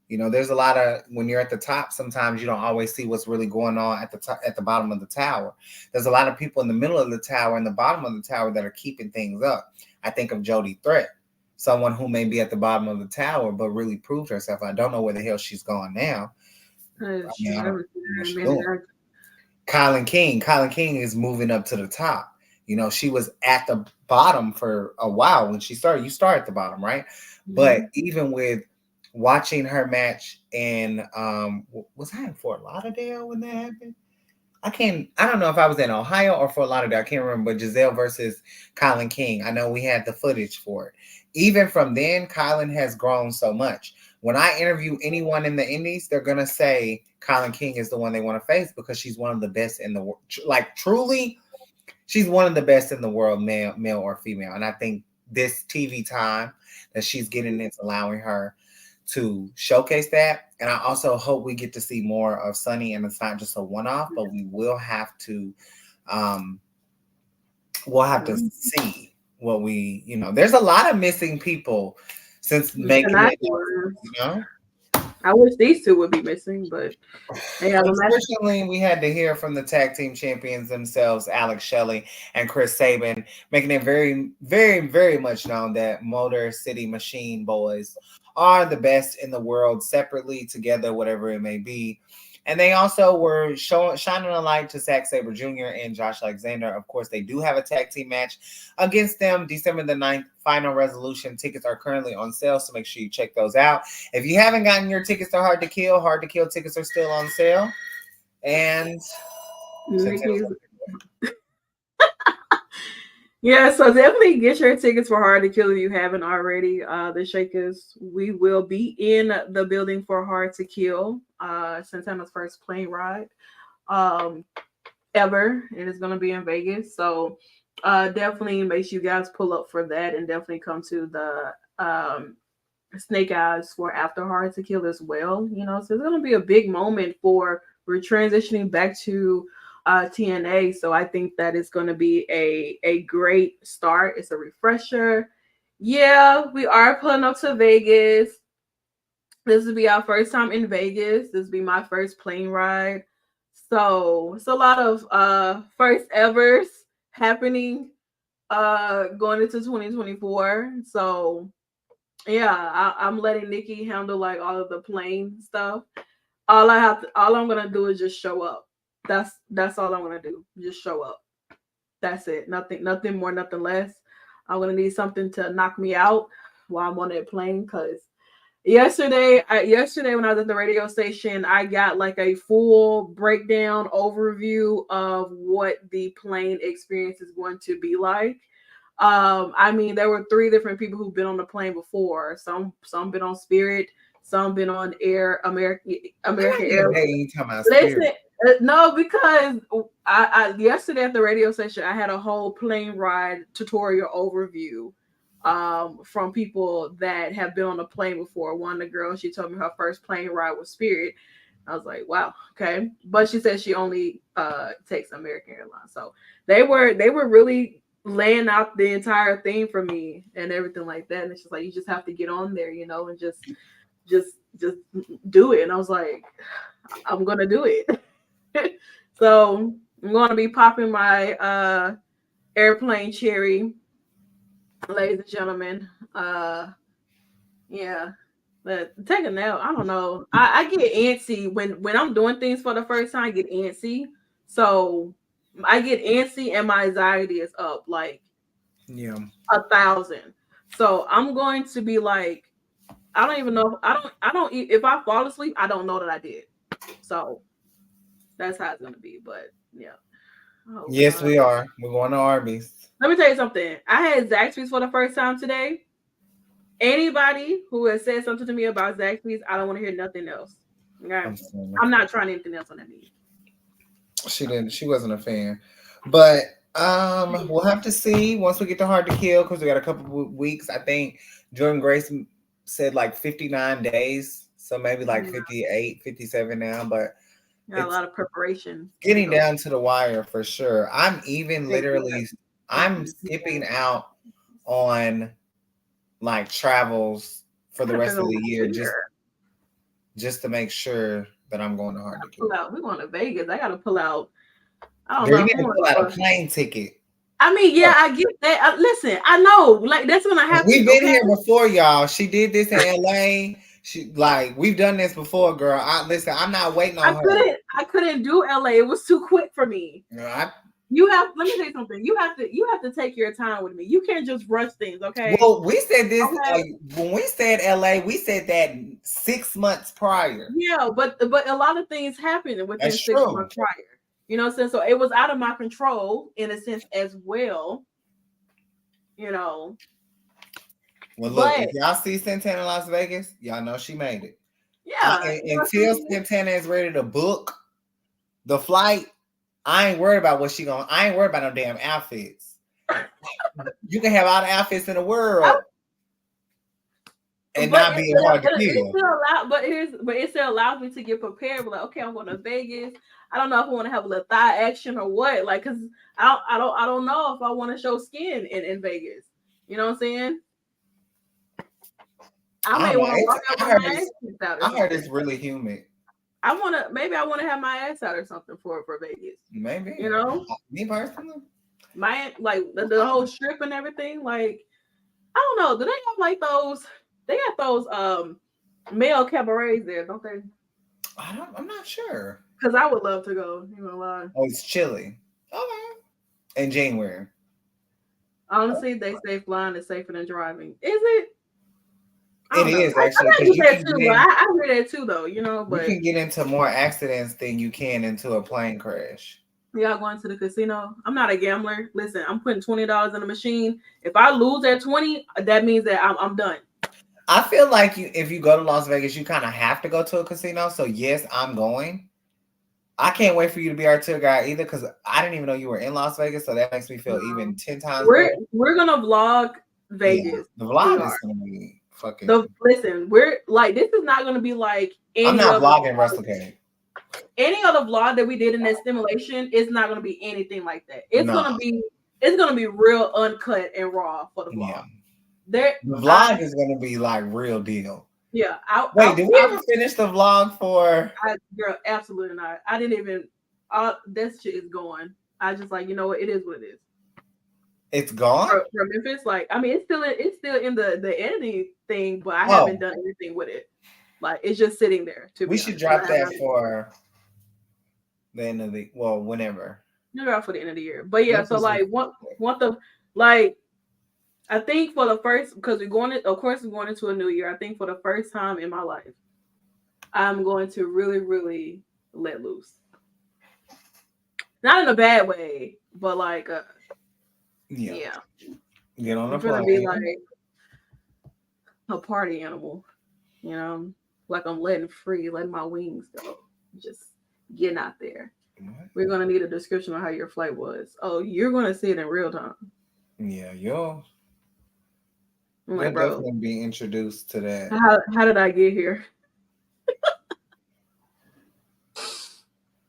You know, there's a lot of, when you're at the top, sometimes you don't always see what's really going on at the top, at the bottom of the tower. There's a lot of people in the middle of the tower and the bottom of the tower that are keeping things up. I think of Jody Threat, someone who may be at the bottom of the tower but really proved herself. I don't know where the hell she's gone now. I mean, I don't know what she's doing. Kylan King is moving up to the top. You know, she was at the bottom for a while when she started. You start at the bottom, right? Mm-hmm. But even with watching her match in was I in Fort Lauderdale when that happened? I don't know if I was in Ohio or Fort Lauderdale. I can't remember, but Giselle versus Kylan King. I know we had the footage for it. Even from then, Kylan has grown so much. When I interview anyone in the Indies, they're going to say Kylan King is the one they want to face because she's one of the best in the world. Like, truly, she's one of the best in the world, male or female. And I think this TV time that she's getting is allowing her to showcase that. And I also hope we get to see more of Sunny, and it's not just a one-off, but we will have to see what we, there's a lot of missing people since making Tonight it, was. you know. I wish these two would be missing, but they have a match. Unfortunately, we had to hear from the tag team champions themselves, Alex Shelley and Chris Sabin, making it very, very, very much known that Motor City Machine Boys are the best in the world, separately, together, whatever it may be. And they also were shining a light to Zack Sabre Jr. and Josh Alexander. Of course, they do have a tag team match against them December the 9th. Final Resolution tickets are currently on sale, so make sure you check those out. If you haven't gotten your tickets to Hard to Kill tickets are still on sale. And Nikki's. Yeah, so definitely get your tickets for Hard to Kill if you haven't already. The Shakkas, we will be in the building for Hard to Kill. Santana's first plane ride ever. It is going to be in Vegas. So definitely make sure you guys pull up for that, and definitely come to the Snake Eyes for After Hard to Kill as well. You know, so it's going to be a big moment for we're transitioning back to TNA. So I think that is going to be a great start. It's a refresher. Yeah, we are pulling up to Vegas. This will be our first time in Vegas. This will be my first plane ride. So it's a lot of first evers happening going into 2024. So yeah, I'm letting Nikki handle like all of the plane stuff. All I'm gonna do is just show up. That's all I'm gonna do. Just show up. That's it. Nothing more, nothing less. I'm gonna need something to knock me out while I'm on that plane. Cause yesterday when I was at the radio station, I got like a full breakdown overview of what the plane experience is going to be like. I mean, there were 3 different people who've been on the plane before. Some been on Spirit, some been on American Airlines. Listen, no, because I yesterday at the radio station, I had a whole plane ride tutorial overview from people that have been on a plane before. One of the girls, she told me her first plane ride was Spirit. I was like, wow, okay. But she said she only takes American Airlines. So they were really laying out the entire thing for me and everything like that. And it's just like, you just have to get on there, you know, and just do it. And I was like, I'm gonna do it. So I'm gonna be popping my airplane cherry, ladies and gentlemen. Yeah. But take a nap. I don't know. I get antsy when I'm doing things for the first time. I get antsy. So I get antsy and my anxiety is up like 1,000. So I'm going to be like, I don't even know. I don't. If I fall asleep, I don't know that I did. So that's how it's gonna be. But yeah. Oh, yes, God. we are. We're going to Arby's. Let me tell you something. I had Zaxby's for the first time today. Anybody who has said something to me about Zaxby's, I don't want to hear nothing else. Okay? I'm not trying anything else on that meat. She wasn't a fan. But we'll have to see once we get to Hard to Kill, because we got a couple of weeks. I think Jordan Grace said like 59 days. So maybe like 58, 57 now. But a lot of preparation. Getting down to the wire for sure. I'm even literally I'm skipping out on like travels for the rest of the year just to make sure that I'm going to Hard to Kill. We're going to Vegas. I gotta pull out. I don't know. You gotta pull out a plane ticket. I mean, yeah, I get that. Listen, I know, like that's gonna happen. We've been here before, y'all. She did this in LA. She we've done this before, girl. Listen, I'm not waiting on her. I couldn't do LA. It was too quick for me. Let me tell you something. You have to take your time with me. You can't just rush things, okay? Well, we said this when we said LA, we said that 6 months prior. Yeah, but a lot of things happened within 6 months prior. You know what I'm saying? So it was out of my control in a sense as well. You know. Well, look, if y'all see Santana Las Vegas, y'all know she made it. Yeah. Until Santana is ready to book the flight, I ain't worried about I ain't worried about no damn outfits. You can have all the outfits in the world and not be Hard to Kill. But it still allows me to get prepared. Like, okay, I'm going to Vegas. I don't know if I want to have a little thigh action or what. Like, cause I don't know if I want to show skin in Vegas. You know what I'm saying? I I may don't know. want to walk out with my ass cheeked out or I heard it's something. really humid. Maybe I want to have my ass out or something for Vegas. You Maybe. know, Me personally. my like the whole strip and everything. Like I don't know. Do they have like those? They got those male cabarets there, don't they? I'm not sure. Because I would love to go. You know why? Oh, it's chilly. Okay. In January. Honestly, they say flying is safer than driving. Is it? I It don't know. is I actually gotta because get that too, but I hear that too, though. You know, you but can get into more accidents than you can into a plane crash. y'all going to the casino? I'm not a gambler. Listen, I'm putting $20 in the machine. If I lose at 20, that means that I'm done. I feel like if you go to Las Vegas, you kind of have to go to a casino. So yes, I'm going. I can't wait for you to be our tour guide either, because I didn't even know you were in Las Vegas, so that makes me feel even 10 times better. We're gonna vlog Yeah, Vegas. the We vlog is are. gonna be fucking. Listen, we're like this is not gonna be like I'm any not other vlogging WrestleCade. any other vlog that we did in that simulation. It's not gonna be anything like that. It's No. gonna be real uncut and raw for the vlog. Yeah. The vlog is gonna be like real deal. Yeah. Wait, did we ever finish the vlog for? Girl, absolutely not. I didn't even. That shit is going. I just like, you know what? It is what it is. It's gone. For Memphis, like I mean, it's still in the editing thing, but I haven't done anything with it. Like it's just sitting there. We should drop that for the end of whenever. You drop for the end of the year, but yeah. So like, want the like. I think for the first, because we're going into a new year. I think for the first time in my life, I'm going to really, really let loose. Not in a bad way, but like, yeah. Get on the plane. Be like a party animal, you know, like I'm letting my wings go, just getting out there. We're gonna need a description of how your flight was. Oh, you're gonna see it in real time. Yeah, you'll bro, definitely be introduced to that. How did I get here?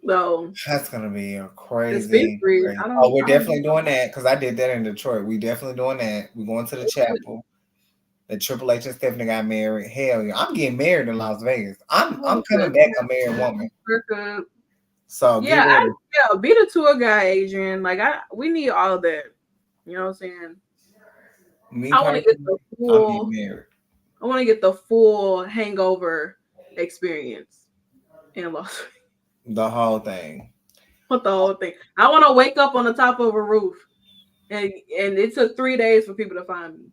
So that's gonna be a crazy. Oh, we're definitely doing that because I did that in Detroit. We definitely doing that. We're going to the chapel. The Triple H and Stephanie got married. Hell yeah, I'm getting married in Las Vegas. I'm coming back a married woman. So be the tour guide, Adrian. Like we need all of that. You know what I'm saying? I want to get the full. I want to get the full hangover experience in Las Vegas. The whole thing. What the whole thing? I want to wake up on the top of a roof, and it took 3 days for people to find me.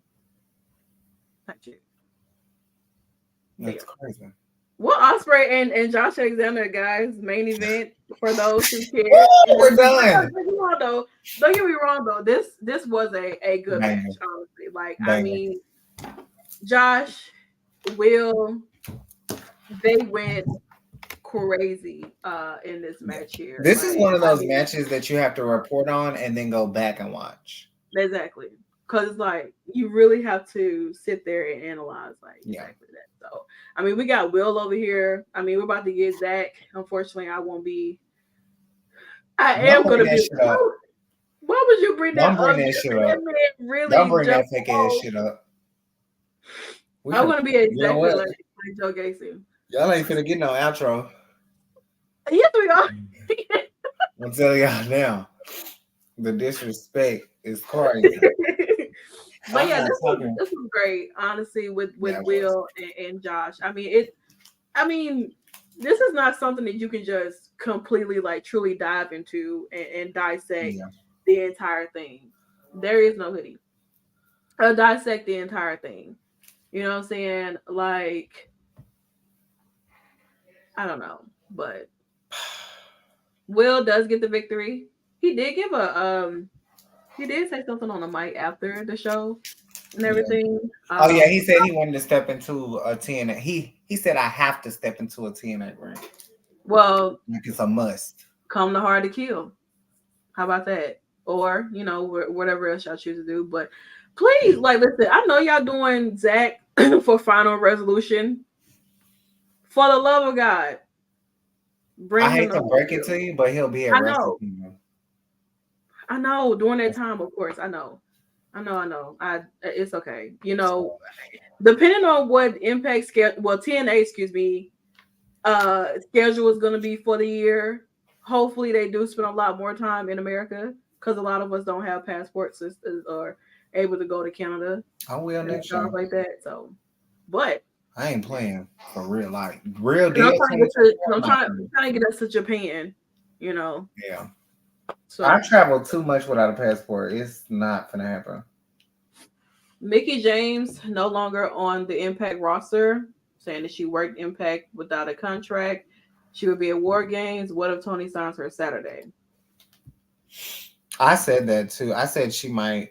That's crazy. Well, Osprey and Josh Alexander, guys, main event for those who care. We're done. Don't get me wrong though. This was a good match, honestly. Like I mean, Josh, Will, they went crazy in this match here. This is one of those matches that you have to report on and then go back and watch. Exactly. Because it's like you really have to sit there and analyze exactly that. So I mean, we got Will over here. I mean, we're about to get Zach. Unfortunately, I won't be. I am going to be. Why would you bring that up? Don't bring that fake ass shit up. I'm going to be exactly like Joe Gacy. Y'all ain't finna get no outro. Yes, we are. I'm telling y'all now. The disrespect is crazy. But yeah, this was great, honestly, with Will and Josh. I mean, this is not something that you can just completely truly dive into and dissect the entire thing. There is no hoodie. Dissect the entire thing. You know what I'm saying? Like, I don't know, but Will does get the victory. He did give he did say something on the mic after the show and everything. He said he wanted to step into a TNA. He said I have to step into a TNA ring. Well, like it's a must. Come to Hard to Kill. How about that? Or whatever else y'all choose to do. But please, listen. I know y'all doing Zach for Final Resolution. For the love of God, I hate to break it to you, but he'll be at Wrestle Kingdom. I know during that time, of course. I know. I know. It's okay. You know, So depending on what Impact schedule, well, TNA, excuse me, schedule is going to be for the year. Hopefully, they do spend a lot more time in America because a lot of us don't have passports or able to go to Canada I will and next stuff year. like that. So, but I ain't playing for real, like real and I'm deal. trying to get to, I'm Not trying, playing. trying to get us to Japan. You know, Yeah, I so travel too much without a passport. It's not gonna happen. Mickey James no longer on the Impact roster, saying that she worked Impact without a contract. She would be at War Games. What if Tony signs her Saturday? I said that too. I said she might.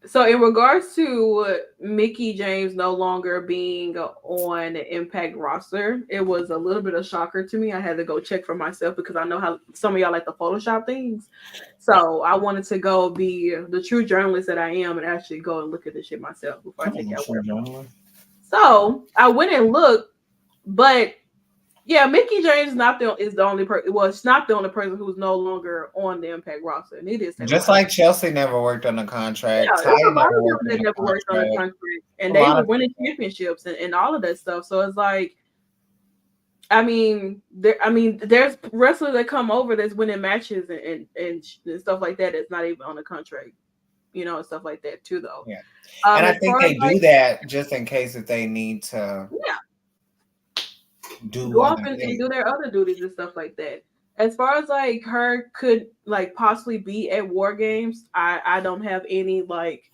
So, in regards to Mickey James no longer being on the Impact roster, it was a little bit of shocker to me. I had to go check for myself because I know how some of y'all like to Photoshop things. So, I wanted to go be the true journalist that I am and actually go and look at this shit myself before I Come take on, y'all true word for it. journalist. So, I went and looked, but yeah, Mickey James is the only person. Well, it's not the only person who's no longer on the Impact roster, and it is Sami Just Zayn. like Chelsea never worked on a Yeah, contract, there's a Ty lot never of people worked on that a never worked on the contract. country, A and they lot were of winning people. championships and all of that stuff. So it's like, there's wrestlers that come over that's winning matches and stuff like that. That's not even on the contract, and stuff like that too, though. Yeah, and I As think far as they like, do that just in case if they need to yeah, do go other off and things. do their other duties and stuff like that. As far as like her could like possibly be at War Games, I don't have any like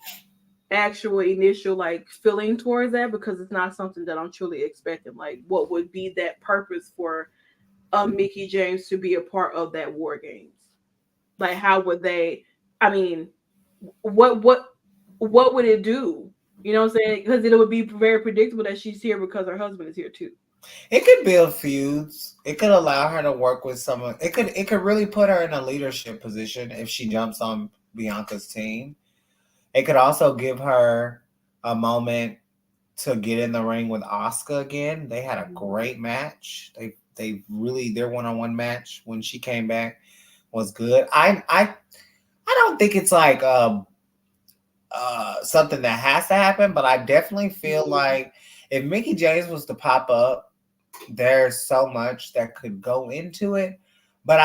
actual initial like feeling towards that because it's not something that I'm truly expecting. Like, what would be that purpose for Mickey James to be a part of that War Games? Like, how would they? I mean, what what would it do? You know what I'm saying? Because it would be very predictable that she's here because her husband is here too. It could build feuds. It could allow her to work with someone. It could really put her in a leadership position if she jumps on Bianca's team. It could also give her a moment to get in the ring with Asuka again. They had a great match. Their one on one match when she came back was good. I don't think it's like something that has to happen, but I definitely feel like if Mickey James was to pop up, there's so much that could go into it. But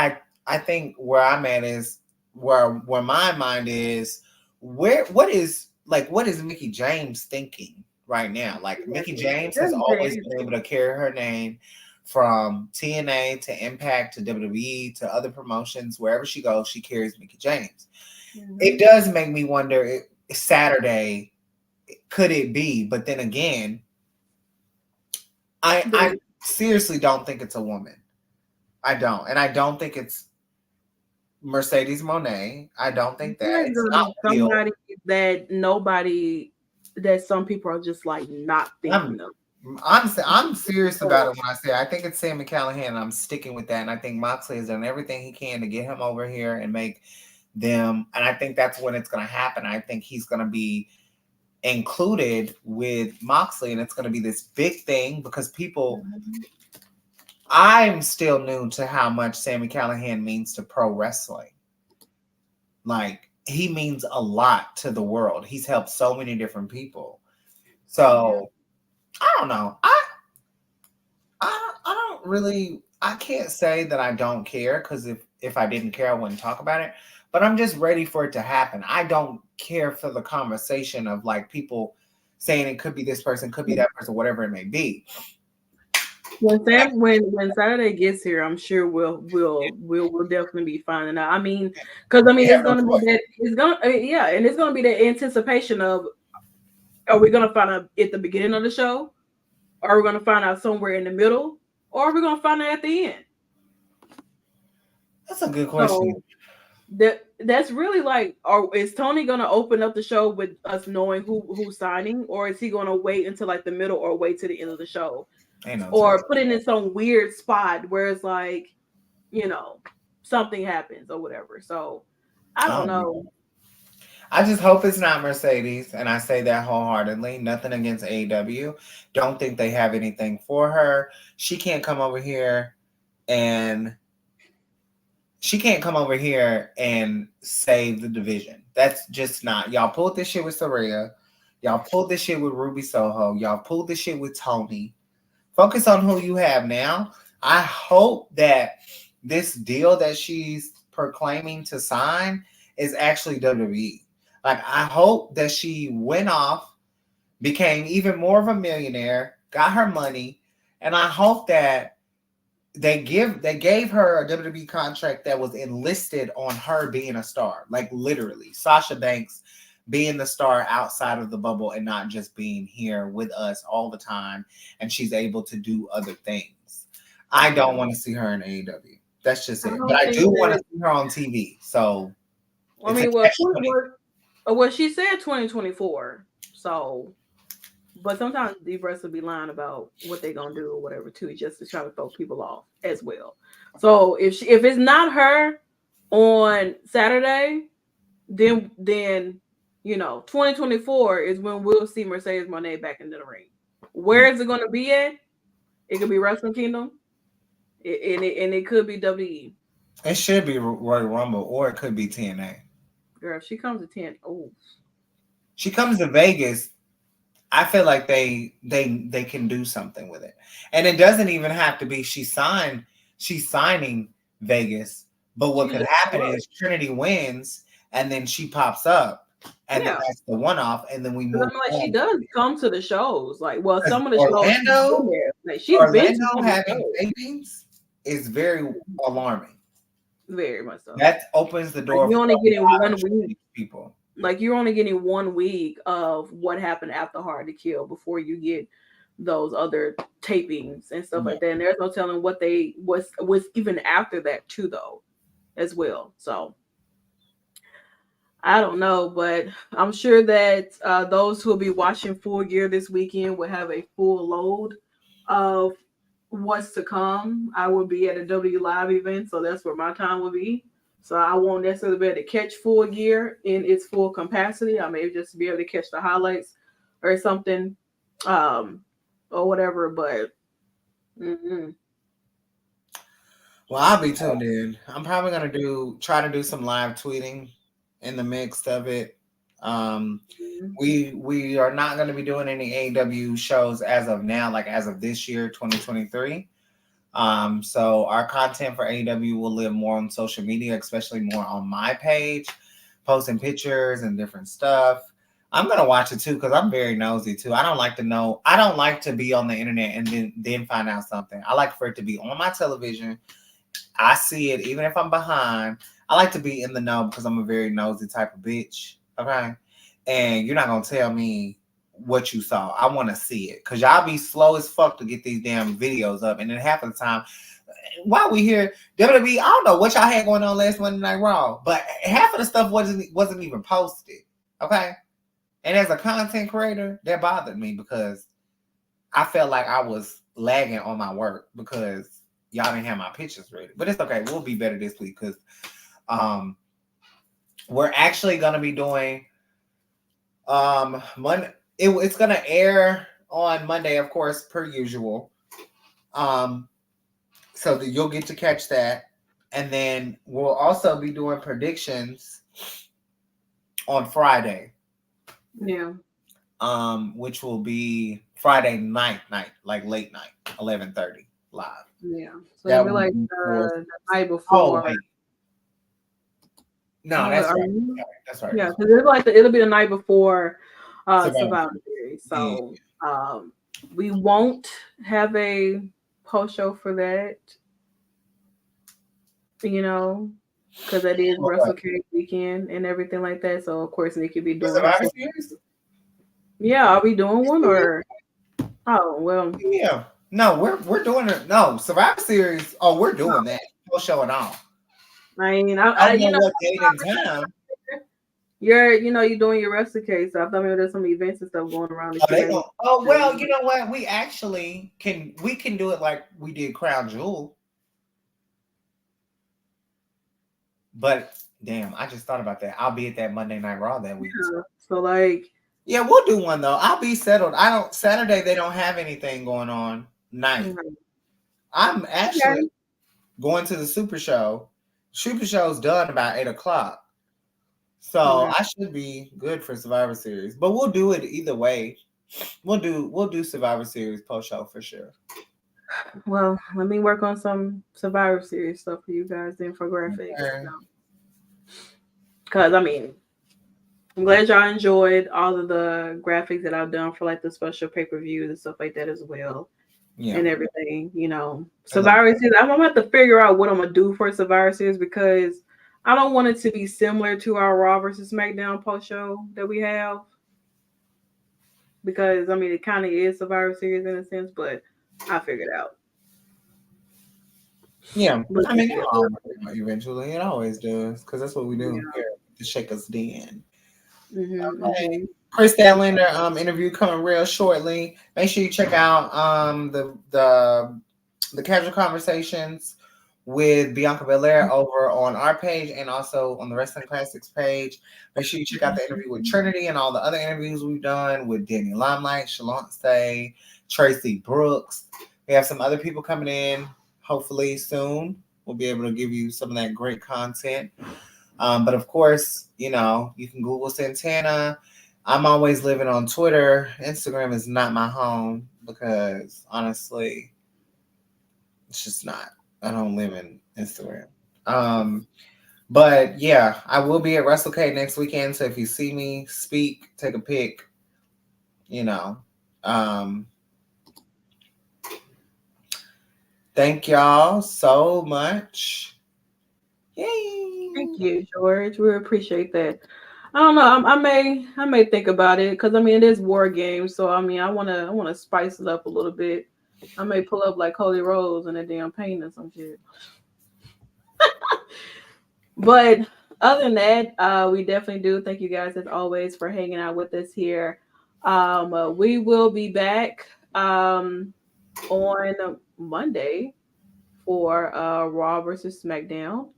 I think where I'm at is where my mind is what is Mickey James thinking right now? Like Mickey Exactly. James has That's always very been able to carry her name from TNA to Impact to WWE to other promotions. Wherever she goes, she carries Mickey James. It interesting. does make me wonder Saturday could it be? But then again, I Mhm. seriously don't think it's a woman. I don't. And I don't think it's Mercedes Monet. I don't think that. There's It's gonna not be Will. somebody that some people are just like not I'm thinking of. I'm serious about it when I say I think it's Sammy Callahan. I'm sticking with that. And I think Moxley has done everything he can to get him over here and make them. And I think that's when it's going to happen. I think he's going to be included with Moxley, and it's going to be this big thing because people. Mhm. I'm still new to how much Sammy Callahan means to pro wrestling. Like he means a lot to the world. He's helped so many different people. Yeah. So I don't know. I don't really. I can't say that I don't care because if I didn't care, I wouldn't talk about it. But I'm just ready for it to happen. I don't care for the conversation of like people saying it could be this person, could be that person, whatever it may be. When Saturday gets here, I'm sure we'll definitely be finding out. I mean, because I We mean, have it's no gonna be choice. that it's gonna yeah, and it's gonna be the anticipation of, are we gonna find out at the beginning of the show, or are we gonna find out somewhere in the middle, or are we gonna find out at the end? That's a good question. So that's really like, or is Tony gonna open up the show with us knowing who's signing, or is he gonna wait until like the middle or wait to the end of the show, Ain't no telling. or put it in some weird spot where it's like, you know, something happens or whatever. So I I don't don't know. know. I just hope it's not Mercedes, and I say that wholeheartedly. Nothing against AEW. Don't think they have anything for her. She can't come over here and she can't come over here and save the division. That's just not. Y'all pulled this shit with Soraya. Y'all pulled this shit with Ruby Soho. Y'all pulled this shit with Tony. Focus on who you have now. I hope that this deal that she's proclaiming to sign is actually WWE. Like, I hope that she went off, became even more of a millionaire, got her money, and I hope that they gave her a WWE contract that was enlisted on her being a star, like literally Sasha Banks being the star outside of the bubble and not just being here with us all the time, and she's able to do other things. I don't want to see her in AEW. That's just I it. But don't I think do want to that. see her on TV. So I it's a mean, well, catch 20. well, she said 2024. So, but sometimes these wrestlers be lying about what they gonna do or whatever too, just to try to throw people off as well. So if it's not her on Saturday, then 2024 is when we'll see Mercedes Moné back into the ring. Where is it gonna be at? It could be Wrestling Kingdom, and it could be WWE. It should be Royal Rumble or it could be TNA. Girl, if she comes to 10, oh, She comes to Vegas. I feel like they can do something with it. And it doesn't even have to be she's signing Vegas. But what she could just happen look. is Trinity wins and then she pops up and then Yeah. that's the one off and then we Because move I'm like, she on. does come to the shows. Like, well, some of the shows she's been Orlando, there. Like, she's been to Orlando some of the having shows. tapings is very alarming. Very much so. That opens the Like, door you're for only a getting lot of one week. Trinity people. Like, you're only getting 1 week of what happened after Hard to Kill before you get those other tapings and stuff Yeah. like that. And there's no telling what's even after that too, though, as well. So I don't know, but I'm sure that those who will be watching Full Gear this weekend will have a full load of what's to come. I will be at a W Live event, so that's where my time will be. So I won't necessarily be able to catch Full Gear in its full capacity. I may just be able to catch the highlights or something, um, or whatever. But mm-mm. Well, I'll be tuned in. I'm probably gonna try to do some live tweeting in the mix of it. Um, we are not going to be doing any AEW shows as of now, like as of this year, 2023. So our content for AEW will live more on social media, especially more on my page, posting pictures and different stuff. I'm gonna watch it too because I'm very nosy too. I don't like to know. I don't like to be on the internet and then find out something. I like for it to be on my television. I see it even if I'm behind. I like to be in the know because I'm a very nosy type of bitch. Okay, and you're not gonna tell me what you saw. I want to see it because y'all be slow as fuck to get these damn videos up, and then half of the time, while we here, WWE, I don't know what y'all had going on last Monday Night Raw, but half of the stuff wasn't even posted. Okay, and as a content creator, that bothered me because I felt like I was lagging on my work because y'all didn't have my pictures ready. But it's okay. We'll be better this week because we're actually gonna be doing Monday. It's gonna air on Monday, of course, per usual. So that you'll get to catch that, and then we'll also be doing predictions on Friday. Yeah. Which will be Friday night, like late night, 11:30 live. Yeah. So it'll That be will like be for. the night Oh before. wait, no, What that's are right. you? That's right. Yeah, That's because it'll be the night before right. Survivor Survivor Series. Series. So we won't have a post show for that, you know, because that is What? Wrestle Cage weekend and everything like that. So of course Nick could be The doing her Survivor full. Series? Yeah, are we doing one or oh well Yeah. No, we're doing it. No, Survivor Series. Oh, we're no. doing that. Full show and all. I mean I I don't you know know what date and time. you're doing your Wrestle Cage, so I thought maybe there's some events and stuff going around Oh, that you they may going want oh to well, you know what? We actually can do it like we did Crown Jewel. But damn, I just thought about that. I'll be at that Monday Night Raw that week. yeah. So like Yeah, we'll do one though. I'll be settled. I don't Saturday they don't have anything going on night. I'm okay. actually going to the Super Show. Super Show's done about 8 o'clock. So Okay. I should be good for Survivor Series. But we'll do it either way. We'll do Survivor Series post show for sure. Well, let me work on some Survivor Series stuff for you guys, the infographics. Okay. Because, I mean, I'm glad y'all enjoyed all of the graphics that I've done for like the special pay per views and stuff like that as well. Yeah. And everything, you know. I love Survivor Series, I'm gonna have to figure out what I'm gonna do for Survivor Series because I don't want it to be similar to our Raw versus SmackDown post show that we have. Because I mean, it kind of is Survivor Series in a sense, but I figured out. Yeah. But I mean, yeah, it'll all work out eventually. It always does. Because that's what we do yeah. here at the Shakkas Den. Mhm, Okay. mhm. Chris Statlander interview coming real shortly. Make sure you check out the casual conversations with Bianca Belair over on our page and also on the Wrestling Classics page. Make sure you check out the interview with Trinity and all the other interviews we've done with Danny Limelight, Shalonce, Tracy Brooks. We have some other people coming in hopefully soon. We'll be able to give you some of that great content. But of course, you know, you can Google Santana. I'm always living on Twitter. Instagram is not my home because honestly, it's just not. I don't live in Instagram. Um, but yeah, I will be at WrestleCade next weekend. So if you see me speak, take a pic, you know. Um, thank y'all so much. Thank Yay. you, George. We appreciate that. I don't know. I may think about it because I mean it is war games, so I mean I wanna spice it up a little bit. I may pull up like Holy Rose and a damn paint or some shit. But other than that, we definitely do thank you guys as always for hanging out with us here. We will be back on Monday for Raw versus SmackDown.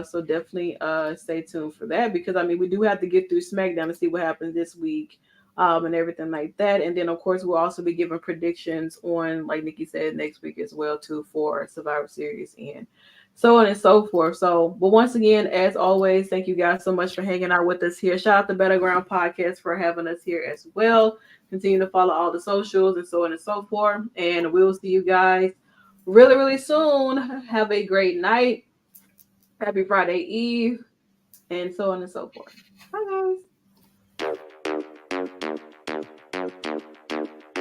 So definitely stay tuned for that because I mean we do have to get through SmackDown to see what happens this week and everything like that. And then of course we'll also be giving predictions on, like Nikki said, next week as well too for Survivor Series and so on and so forth. So, but once again, as always, thank you guys so much for hanging out with us here. Shout out to Battleground Podcast for having us here as well. Continue to follow all the socials and so on and so forth. And we'll see you guys really, really soon. Have a great night. Happy Friday Eve, and so on and so forth. Bye, guys.